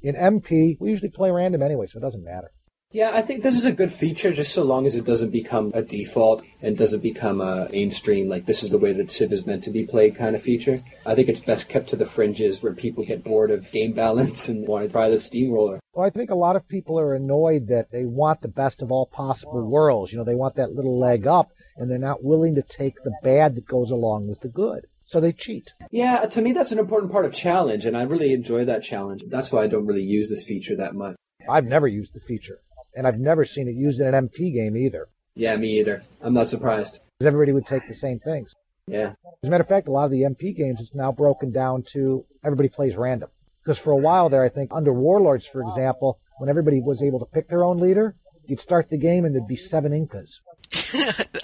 In MP, we usually play random anyway, so it doesn't matter. Yeah, I think this is a good feature just so long as it doesn't become a default and doesn't become a mainstream, like this is the way that Civ is meant to be played kind of feature. I think it's best kept to the fringes where people get bored of game balance and want to try the steamroller. Well, I think a lot of people are annoyed that they want the best of all possible worlds. They want that little leg up, and they're not willing to take the bad that goes along with the good. So they cheat. Yeah, to me that's an important part of challenge, and I really enjoy that challenge. That's why I don't really use this feature that much. I've never used the feature. And I've never seen it used in an MP game either. Yeah, me either. I'm not surprised. Because everybody would take the same things. Yeah. As a matter of fact, a lot of the MP games, it's now broken down to everybody plays random. Because for a while there, I think, under Warlords, for example, when everybody was able to pick their own leader, you'd start the game and there'd be 7 Incas.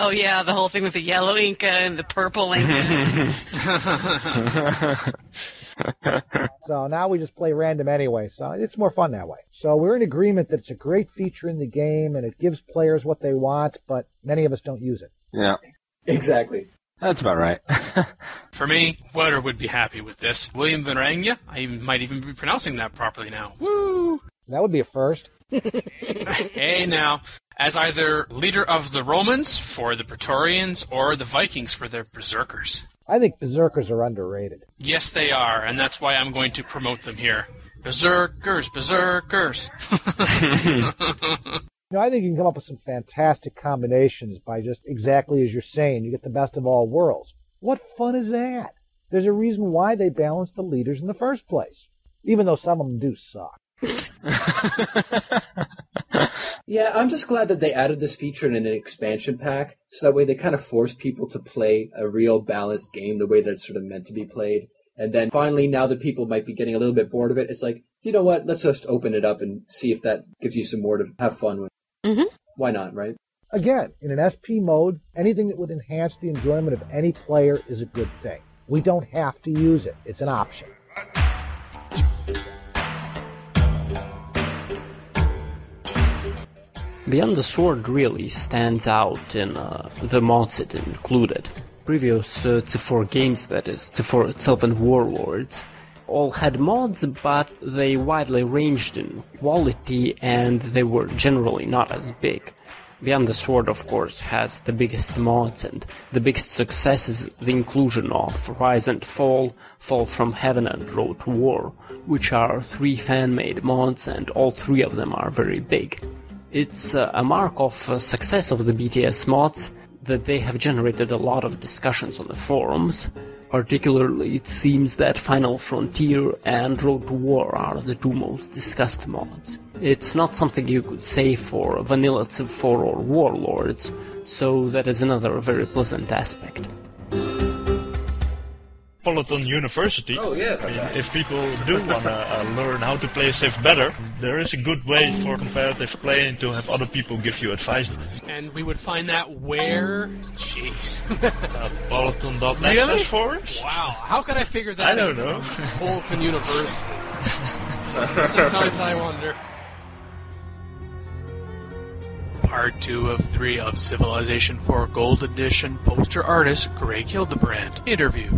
Oh, yeah, the whole thing with the yellow Inca and the purple Inca. So now we just play random anyway, so it's more fun that way. So we're in agreement that it's a great feature in the game and it gives players what they want, but many of us don't use it. Yeah. Exactly. That's about right. For me, Weather would be happy with this. William Veranga, I might even be pronouncing that properly now. Woo! That would be a first. Hey, now, as either leader of the Romans for the Praetorians or the Vikings for their Berserkers. I think Berserkers are underrated. Yes, they are, and that's why I'm going to promote them here. Berserkers, Berserkers. I think you can come up with some fantastic combinations by just exactly as you're saying. You get the best of all worlds. What fun is that? There's a reason why they balance the leaders in the first place, even though some of them do suck. Yeah, I'm just glad that they added this feature in an expansion pack, so that way they kind of force people to play a real balanced game the way that it's sort of meant to be played. And then finally, now that people might be getting a little bit bored of it, it's like, you know what, let's just open it up and see if that gives you some more to have fun with. Mm-hmm. Why not, right? Again, in an SP mode, anything that would enhance the enjoyment of any player is a good thing. We don't have to use it. It's an option. Beyond the Sword really stands out in the mods it included. Previous Civ4 games, that is, Civ4 itself and Warlords, all had mods, but they widely ranged in quality and they were generally not as big. Beyond the Sword, of course, has the biggest mods, and the biggest success is the inclusion of Rise and Fall, Fall from Heaven and Road to War, which are 3 fan-made mods, and all 3 of them are very big. It's a mark of success of the BTS mods that they have generated a lot of discussions on the forums. Particularly, it seems that Final Frontier and Road to War are the 2 most discussed mods. It's not something you could say for Vanilla Civ 4 or Warlords, so that is another very pleasant aspect. Polyton University. Oh, yeah. If people do want to learn how to play Civ better, there is a good way for competitive playing to have other people give you advice. And we would find that where? Jeez. Polyton.net Really? forums? Wow, how could I figure that I don't out? know. Polyton University. Sometimes I wonder. Part 2 of 3 of Civilization 4 Gold Edition poster artist Greg Hildebrandt interview.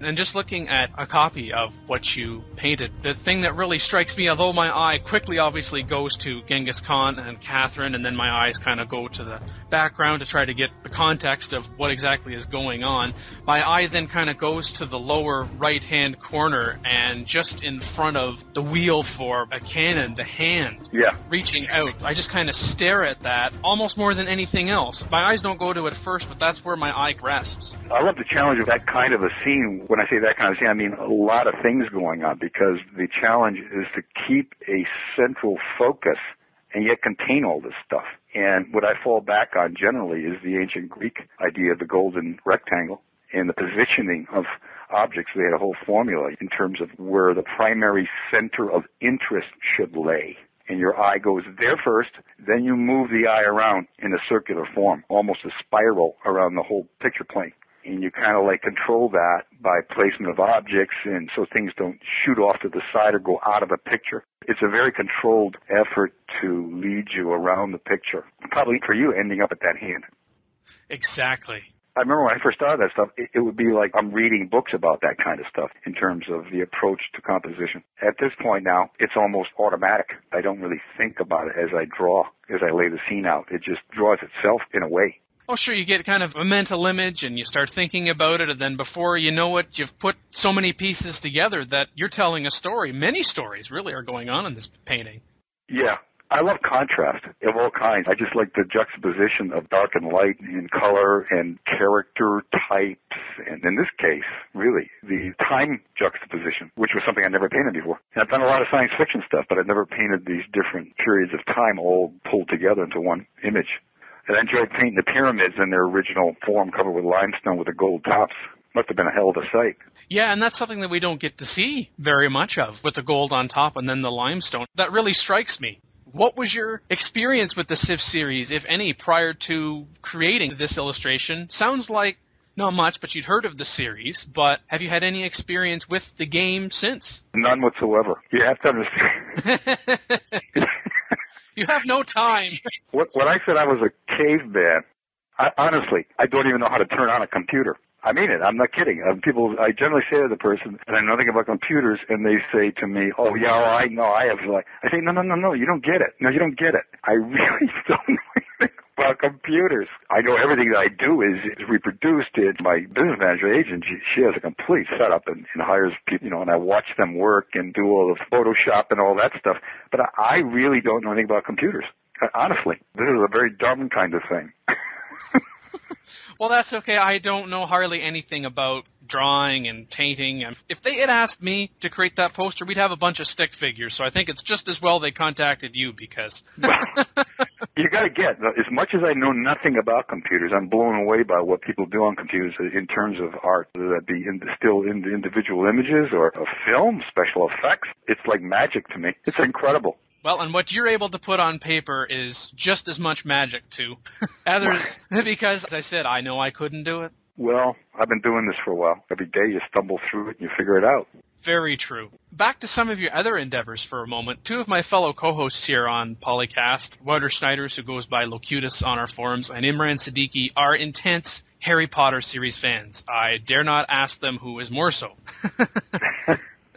And just looking at a copy of what you painted, the thing that really strikes me, although my eye quickly obviously goes to Genghis Khan and Catherine, and then my eyes kind of go to the background to try to get the context of what exactly is going on, my eye then kind of goes to the lower right-hand corner, and just in front of the wheel for a cannon, the hand reaching out. I just kind of stare at that almost more than anything else. My eyes don't go to it first, but that's where my eye rests. I love the challenge of that kind of a scene. When I say that kind of scene, I mean a lot of things going on, because the challenge is to keep a central focus and yet contain all this stuff. And what I fall back on generally is the ancient Greek idea of the golden rectangle and the positioning of objects. They had a whole formula in terms of where the primary center of interest should lay. And your eye goes there first, then you move the eye around in a circular form, almost a spiral around the whole picture plane. And you kind of like control that by placement of objects, and so things don't shoot off to the side or go out of a picture. It's a very controlled effort to lead you around the picture. Probably for you ending up at that hand. Exactly. I remember when I first started that stuff, it would be like I'm reading books about that kind of stuff in terms of the approach to composition. At this point now, it's almost automatic. I don't really think about it as I draw, as I lay the scene out. It just draws itself in a way. Oh, sure, you get kind of a mental image and you start thinking about it, and then before you know it, you've put so many pieces together that you're telling a story. Many stories really are going on in this painting. Yeah. I love contrast of all kinds. I just like the juxtaposition of dark and light and color and character types. And in this case, really, the time juxtaposition, which was something I never painted before. And I've done a lot of science fiction stuff, but I've never painted these different periods of time all pulled together into one image. And I enjoyed painting the pyramids in their original form, covered with limestone with the gold tops. Must have been a hell of a sight. Yeah, and that's something that we don't get to see very much of, with the gold on top and then the limestone. That really strikes me. What was your experience with the Civ series, if any, prior to creating this illustration? Sounds like not much, but you'd heard of the series, but have you had any experience with the game since? None whatsoever. You have to understand. You have no time. When I said I was a caveman, honestly, I don't even know how to turn on a computer. I mean it. I'm not kidding. I generally say to the person, and I know nothing about computers, and they say to me, "Oh yeah, well, I know. I have like." I say, "No, you don't get it. No, you don't get it. I really don't know anything about computers. I know everything that I do is reproduced. My business manager agent, she has a complete setup and hires people, and I watch them work and do all the Photoshop and all that stuff. But I really don't know anything about computers. Honestly, this is a very dumb kind of thing." Well, that's okay. I don't know hardly anything about drawing and painting. And if they had asked me to create that poster, we'd have a bunch of stick figures. So I think it's just as well they contacted you because... You got to get, as much as I know nothing about computers, I'm blown away by what people do on computers in terms of art, whether that be still in the individual images or a film, special effects. It's like magic to me. It's incredible. Well, and what you're able to put on paper is just as much magic, too. Others, because, as I said, I know I couldn't do it. Well, I've been doing this for a while. Every day you stumble through it and you figure it out. Very true. Back to some of your other endeavors for a moment. Two of my fellow co-hosts here on PolyCast, Walter Schneiders, who goes by Locutus on our forums, and Imran Siddiqui, are intense Harry Potter series fans. I dare not ask them who is more so.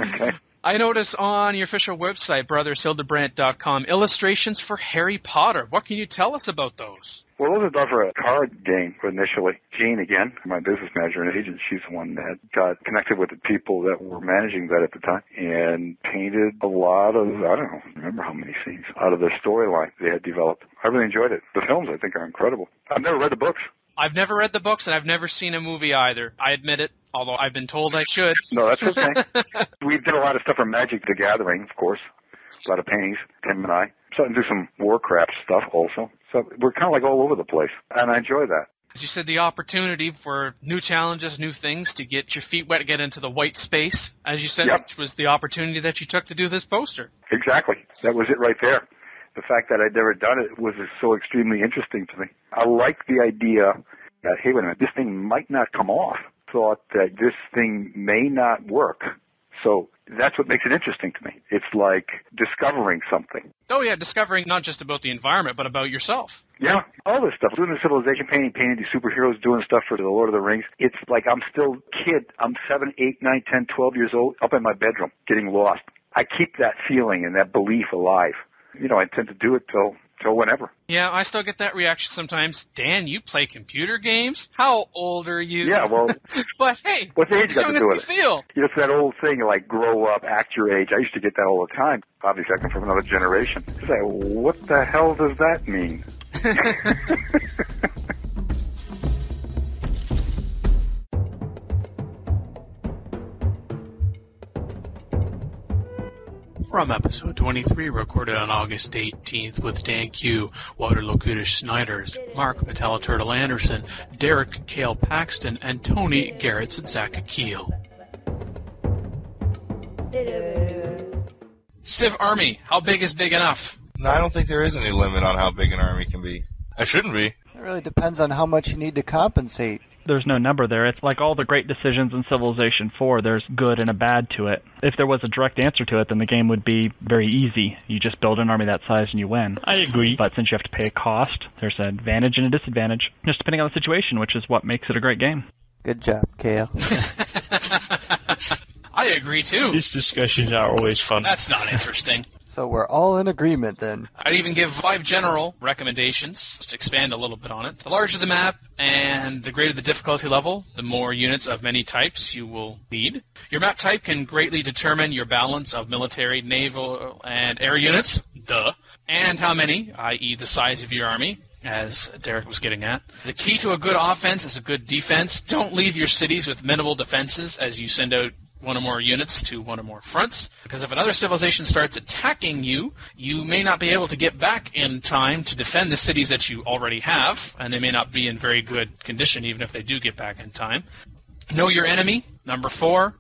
Okay. I notice on your official website, brothershildebrandt.com, illustrations for Harry Potter. What can you tell us about those? Well, those are done for a card game initially. Jean, again, my business manager and agent, she's the one that got connected with the people that were managing that at the time and painted a lot of, I don't remember how many scenes, out of their storyline they had developed. I really enjoyed it. The films, I think, are incredible. I've never read the books. I've never read the books, and I've never seen a movie either. I admit it, although I've been told I should. No, that's okay. We did a lot of stuff for Magic the Gathering, of course. A lot of paintings, Tim and I. Starting to do some Warcraft stuff also. So we're kind of like all over the place, and I enjoy that. As you said, the opportunity for new challenges, new things, to get your feet wet, get into the white space, as you said, which was the opportunity that you took to do this poster. Exactly. That was it right there. The fact that I'd never done it was so extremely interesting to me. I like the idea that, hey, wait a minute, this thing might not come off. Thought that this thing may not work. So that's what makes it interesting to me. It's like discovering something. Oh, yeah, discovering not just about the environment, but about yourself. Yeah, all this stuff. Doing the civilization painting these superheroes, doing stuff for the Lord of the Rings. It's like I'm still a kid. I'm 7, 8, 9, 10, 12 years old, up in my bedroom, getting lost. I keep that feeling and that belief alive. I intend to do it till whenever. Yeah, I still get that reaction sometimes. Dan, you play computer games? How old are you? Yeah, well... But hey, what's age got to do with it? Feel. It's that old thing, like, grow up, act your age. I used to get that all the time. Obviously, I come from another generation. It's like, what the hell does that mean? From episode 23, recorded on August 18th with DanQ, Walter Locutus Schneiders, Mark Metalliturtle Anderson, Derek Kale Paxton, and Tony Garrett Zaka-Keel. Civ Army, how big is big enough? No, I don't think there is any limit on how big an army can be. It shouldn't be. It really depends on how much you need to compensate. There's no number there. It's like all the great decisions in Civilization 4, there's good and a bad to it. If there was a direct answer to it, then the game would be very easy. You just build an army that size and you win. I agree. But since you have to pay a cost, there's an advantage and a disadvantage, just depending on the situation, which is what makes it a great game. Good job, Kale. I agree, too. These discussions are always fun. That's not interesting. So we're all in agreement, then. I'd even give 5 general recommendations to expand a little bit on it. The larger the map and the greater the difficulty level, the more units of many types you will need. Your map type can greatly determine your balance of military, naval, and air units, and how many, i.e. the size of your army, as Derek was getting at. The key to a good offense is a good defense. Don't leave your cities with minimal defenses as you send out one or more units to one or more fronts, because if another civilization starts attacking you, you may not be able to get back in time to defend the cities that you already have, and they may not be in very good condition even if they do get back in time. Know your enemy. Number 4,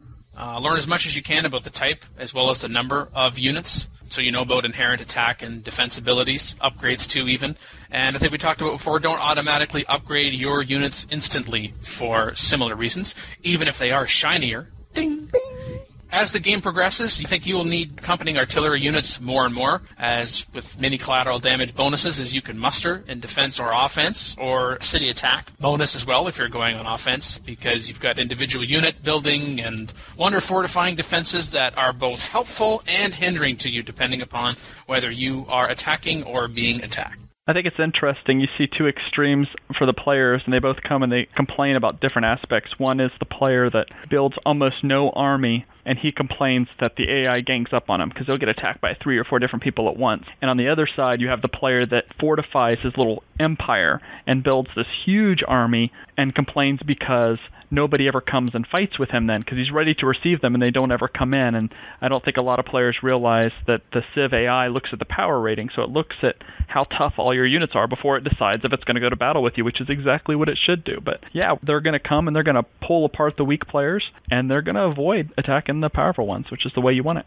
learn as much as you can about the type as well as the number of units, so you know about inherent attack and defense abilities, upgrades too even. And I think we talked about before, don't automatically upgrade your units instantly for similar reasons, even if they are shinier. Ding, bing. As the game progresses, you think you will need accompanying artillery units more and more, as with many collateral damage bonuses as you can muster in defense or offense, or city attack bonus as well if you're going on offense, because you've got individual unit building and wonder fortifying defenses that are both helpful and hindering to you depending upon whether you are attacking or being attacked. I think it's interesting. You see 2 extremes for the players, and they both come and they complain about different aspects. One is the player that builds almost no army, and he complains that the AI gangs up on him because they'll get attacked by 3 or 4 different people at once. And on the other side, you have the player that fortifies his little empire and builds this huge army and complains because nobody ever comes and fights with him then, because he's ready to receive them and they don't ever come in. And I don't think a lot of players realize that the Civ AI looks at the power rating, so it looks at how tough all your units are before it decides if it's going to go to battle with you, which is exactly what it should do. But yeah, they're going to come and they're going to pull apart the weak players, and they're going to avoid attacking the powerful ones, which is the way you want it.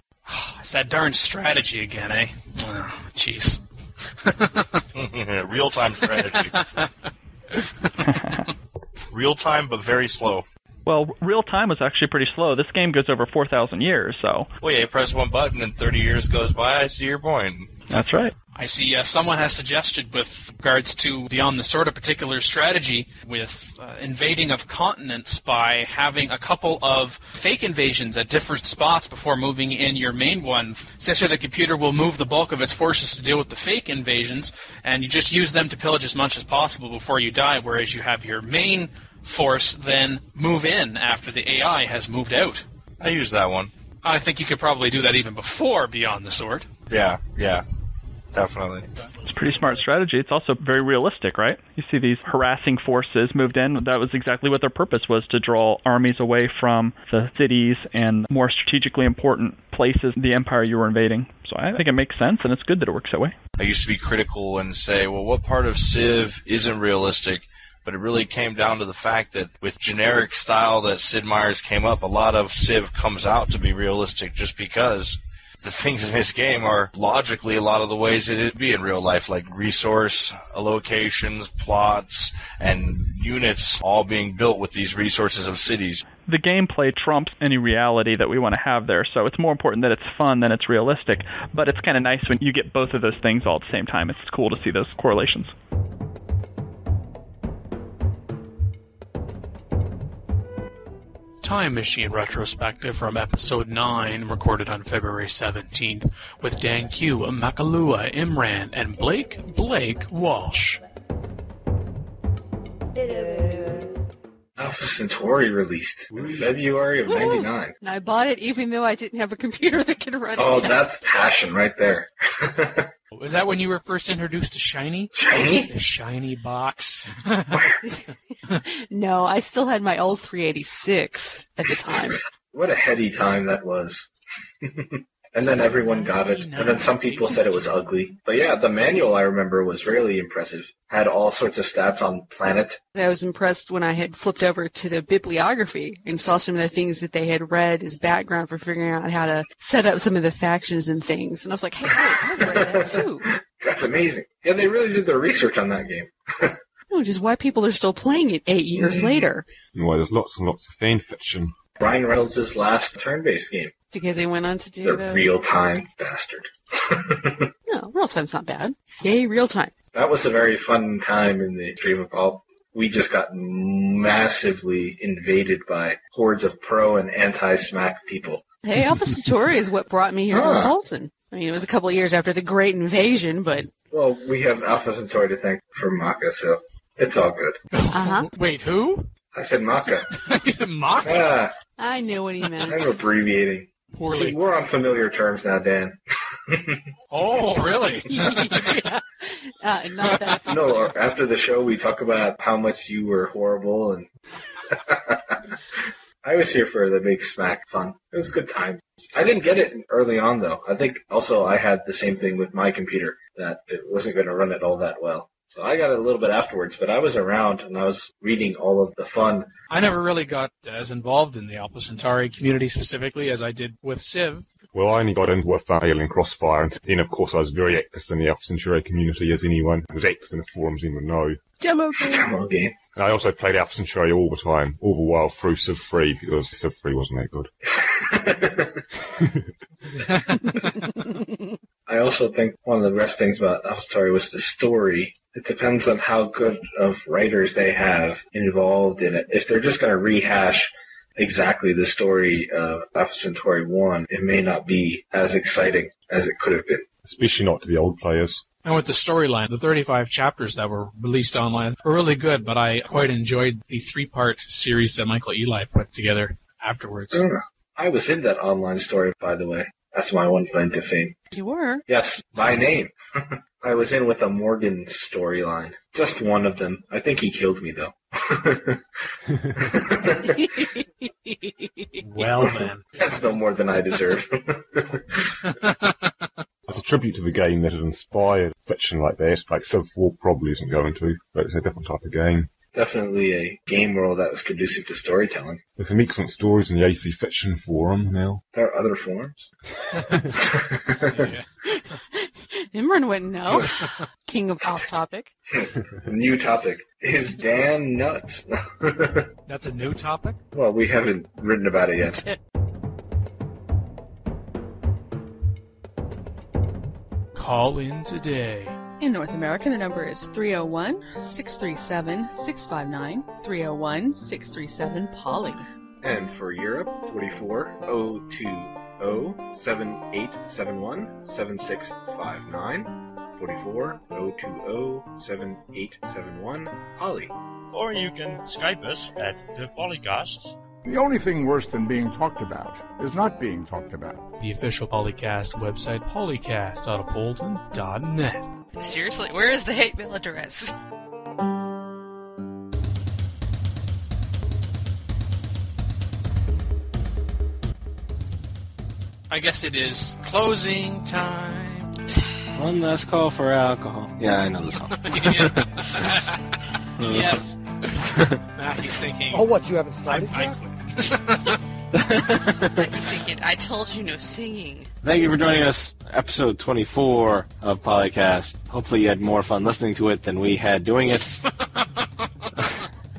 It's that darn strategy again, eh? Jeez. Real-time strategy. Real-time, but very slow. Well, real-time was actually pretty slow. This game goes over 4,000 years, so... Well, yeah, you press one button and 30 years goes by, I see your point. That's right. I see someone has suggested with regards to beyond the sort of particular strategy with invading of continents by having a couple of fake invasions at different spots before moving in your main one. Since the computer will move the bulk of its forces to deal with the fake invasions, and you just use them to pillage as much as possible before you die, whereas you have your main force then move in after the AI has moved out. I use that one. I think you could probably do that even before Beyond the Sword. Yeah. Definitely. It's a pretty smart strategy. It's also very realistic, right? You see these harassing forces moved in. That was exactly what their purpose was, to draw armies away from the cities and more strategically important places in the empire you were invading. So I think it makes sense, and it's good that it works that way. I used to be critical and say, well, what part of Civ isn't realistic? But it really came down to the fact that with generic style that Sid Meier's came up, a lot of Civ comes out to be realistic just because the things in this game are logically a lot of the ways that it'd be in real life, like resource allocations, plots, and units all being built with these resources of cities. The gameplay trumps any reality that we want to have there, so it's more important that it's fun than it's realistic. But it's kind of nice when you get both of those things all at the same time. It's cool to see those correlations. Time Machine retrospective from episode 9, recorded on February 17th, with DanQ, Makaluha, Imran, and Blake Walsh. Alpha Centauri released in February of '99. And I bought it even though I didn't have a computer that could run it. Oh, that's passion right there. Was that when you were first introduced to Shiny? Shiny? The Shiny box. No, I still had my old 386 at the time. What a heady time that was. And then everyone got it. And then some people said it was ugly. But yeah, the manual I remember was really impressive. Had all sorts of stats on Planet. I was impressed when I had flipped over to the bibliography and saw some of the things that they had read as background for figuring out how to set up some of the factions and things. And I was like, hey, I've read that too. That's amazing. Yeah, they really did their research on that game. Which is why people are still playing it 8 years later. Well, there's lots and lots of fan fiction. Ryan Reynolds' last turn-based game. Because they went on to do the real-time bastard. No, real-time's not bad. Yay, real-time. That was a very fun time in the Dream of All. We just got massively invaded by hordes of pro and anti-smack people. Hey, Alpha Centauri is what brought me here to Bolton. I mean, it was a couple of years after the Great Invasion, but... Well, we have Alpha Centauri to thank for Maka, so it's all good. Uh-huh. Wait, who? I said Maka. You said Maka? I knew what he meant. I'm abbreviating. Poorly. See, we're on familiar terms now, Dan. Oh, really? Yeah. Not that. No, after the show, we talk about how much you were horrible, and I was here for the big smack fun. It was a good time. I didn't get it early on, though. I think also I had the same thing with my computer, that it wasn't going to run it all that well. So I got it a little bit afterwards, but I was around and I was reading all of the fun. I never really got as involved in the Alpha Centauri community specifically as I did with Civ. Well, I only got into a fail in Crossfire, and then, of course, I was very active in the Alpha Centauri community, as anyone who was active in the forums even would know. Demo game. And I also played Alpha Centauri all the time, all the while through Civ 3, because Civ 3 wasn't that good. I also think one of the best things about Alpha Centauri was the story. It depends on how good of writers they have involved in it. If they're just going to rehash exactly the story of Alpha Centauri 1, it may not be as exciting as it could have been. Especially not to the old players. And with the storyline, the 35 chapters that were released online were really good, but I quite enjoyed the 3-part series that Michael Eli put together afterwards. I was in that online story, by the way. That's my one claim to fame. You were? Yes, by name. I was in with a Morgan storyline. Just one of them. I think he killed me, though. Well, then. That's no more than I deserve. It's a tribute to the game that had inspired fiction like that. Like Civ 4 probably isn't going to, but it's a different type of game. Definitely a game world that was conducive to storytelling. There's some excellent stories in the AC Fiction forum now. There are other forums. Imran wouldn't know. King of off topic. New topic. Is Dan nuts? That's a new topic? Well, we haven't written about it yet. Call in today. In North America, the number is 301-637-659, 301-637-POLY. And for Europe, 44-020-7871-7659, 44-020-7871, POLY. Or you can Skype us at the PolyCast. The only thing worse than being talked about is not being talked about. The official PolyCast website, polycast.appleton.net. Seriously, where is the hate mail address? I guess it is closing time. One last call for alcohol. Yeah, I know this song. Yes. Now he's thinking... Oh, what, you haven't started yet? He's thinking, I told you no singing. Thank you for joining us. Episode 24 of PolyCast. Hopefully you had more fun listening to it than we had doing it.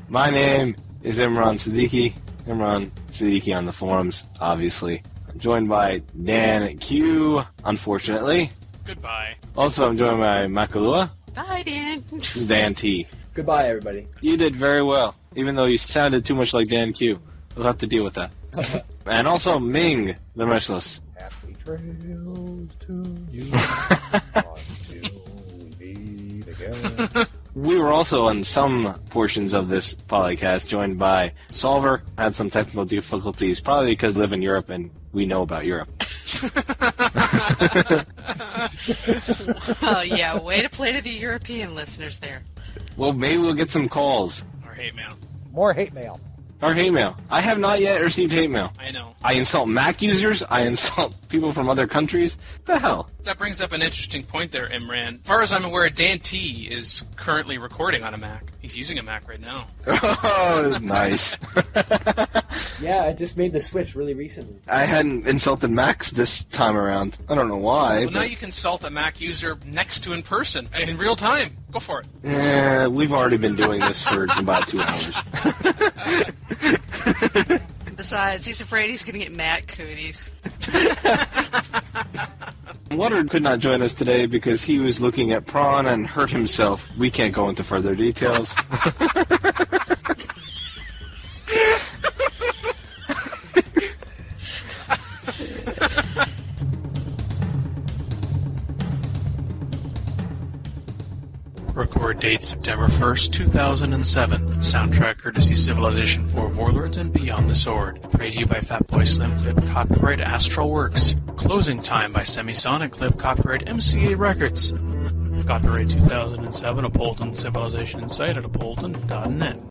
My name is Imran Siddiqui. Imran Siddiqui on the forums, obviously. I'm joined by DanQ, unfortunately. Goodbye. Also, I'm joined by Makaluha. Bye, Dan. DanT. Goodbye, everybody. You did very well, even though you sounded too much like DanQ. We'll have to deal with that. And also Ming, the Merciless. Happy trails to you until we meet again. We were also on some portions of this PolyCast joined by Solver. Had some technical difficulties, probably because we live in Europe and we know about Europe. Oh, yeah, way to play to the European listeners there. Well, maybe we'll get some calls. Or hate mail. More hate mail. Our hate mail. I have not yet received hate mail. I know. I insult Mac users. I insult people from other countries. What the hell? That brings up an interesting point there, Imran. As far as I'm aware, DanT is currently recording on a Mac. He's using a Mac right now. Oh, nice. Yeah, I just made the switch really recently. I hadn't insulted Macs this time around. I don't know why. Well, now you can insult a Mac user next to in person, in real time. Go for it. Yeah, we've already been doing this for about 2 hours. Besides, he's afraid he's going to get Mac cooties. Water could not join us today because he was looking at Prawn and hurt himself. We can't go into further details. Record date September 1st, 2007. Soundtrack courtesy Civilization 4 Warlords and Beyond the Sword. Praise You by Fatboy Slim Clip, copyright Astral Works. Closing Time by Semisonic Clip, copyright MCA Records. Copyright 2007, Appleton Civilization site at appleton.net.